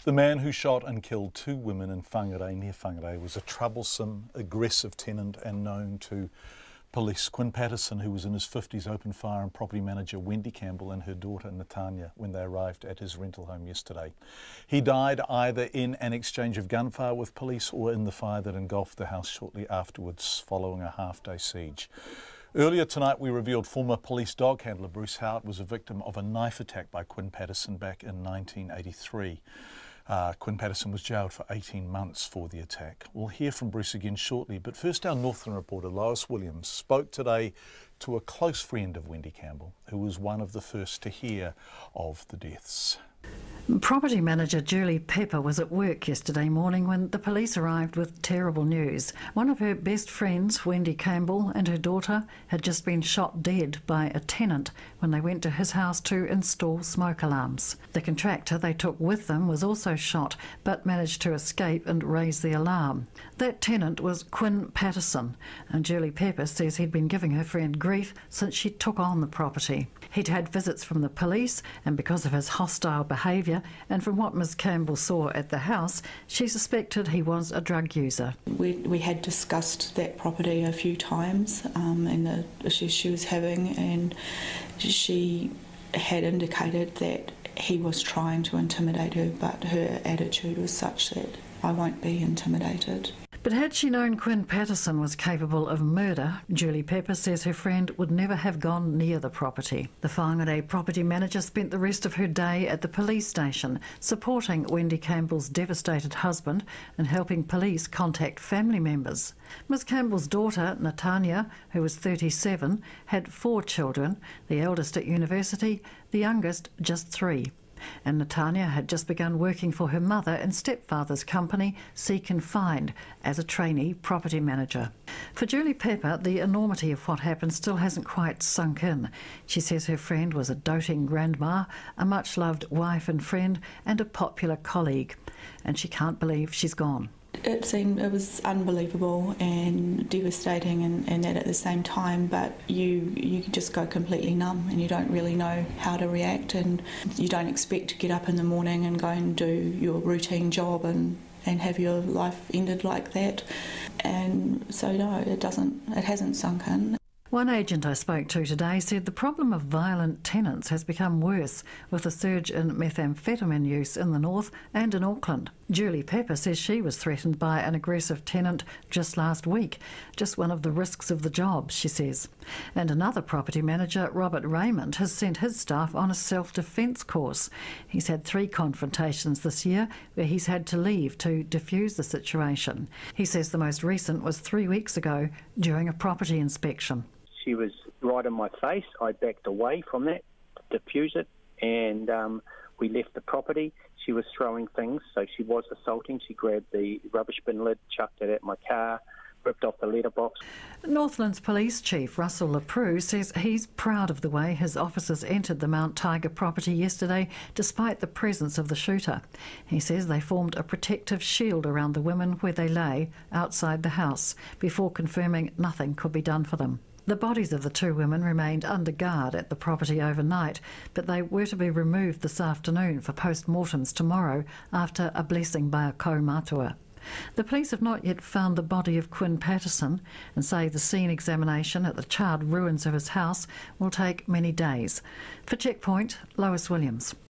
The man who shot and killed two women in Whangarei, near Whangarei, was a troublesome, aggressive tenant and known to police. Quinn Patterson, who was in his 50s, opened fire on property manager Wendy Campbell and her daughter Natanya when they arrived at his rental home yesterday. He died either in an exchange of gunfire with police or in the fire that engulfed the house shortly afterwards, following a half-day siege. Earlier tonight, we revealed former police dog handler Bruce Howard was a victim of a knife attack by Quinn Patterson back in 1983. Quinn Patterson was jailed for 18 months for the attack. We'll hear from Bruce again shortly, but first our Northland reporter Lois Williams spoke today to a close friend of Wendy Campbell, who was one of the first to hear of the deaths. Property manager Julie Pepper was at work yesterday morning when the police arrived with terrible news. One of her best friends, Wendy Campbell, and her daughter had just been shot dead by a tenant when they went to his house to install smoke alarms. The contractor they took with them was also shot but managed to escape and raise the alarm. That tenant was Quinn Patterson, and Julie Pepper says he'd been giving her friend grief since she took on the property. He'd had visits from the police, and because of his hostile behaviour and from what Ms Campbell saw at the house, she suspected he was a drug user. We had discussed that property a few times and the issues she was having, and she had indicated that he was trying to intimidate her, but her attitude was such that I won't be intimidated. But had she known Quinn Patterson was capable of murder, Julie Pepper says her friend would never have gone near the property. The Whangarei property manager spent the rest of her day at the police station, supporting Wendy Campbell's devastated husband and helping police contact family members. Ms Campbell's daughter, Natanya, who was 37, had 4 children, the eldest at university, the youngest just 3. And Natanya had just begun working for her mother and stepfather's company, Seek and Find, as a trainee property manager. For Julie Pepper, the enormity of what happened still hasn't quite sunk in. She says her friend was a doting grandma, a much-loved wife and friend, and a popular colleague. And she can't believe she's gone. It was unbelievable and devastating and that at the same time, but you just go completely numb and you don't really know how to react, and you don't expect to get up in the morning and go and do your routine job and have your life ended like that. And so no, it hasn't sunk in. One agent I spoke to today said the problem of violent tenants has become worse with a surge in methamphetamine use in the north and in Auckland. Julie Pepper says she was threatened by an aggressive tenant just last week, just one of the risks of the job, she says. And another property manager, Robert Raymond, has sent his staff on a self-defence course. He's had 3 confrontations this year where he's had to leave to defuse the situation. He says the most recent was 3 weeks ago during a property inspection. She was right in my face. I backed away from that to defuse it, and we left the property. She was throwing things, so she was assaulting. She grabbed the rubbish bin lid, chucked it at my car, ripped off the letterbox. Northland's Police Chief Russell LaPrue says he's proud of the way his officers entered the Mount Tiger property yesterday despite the presence of the shooter. He says they formed a protective shield around the women where they lay outside the house before confirming nothing could be done for them. The bodies of the 2 women remained under guard at the property overnight, but they were to be removed this afternoon for post-mortems tomorrow after a blessing by a kaumātua. The police have not yet found the body of Quinn Patterson and say the scene examination at the charred ruins of his house will take many days. For Checkpoint, Lois Williams.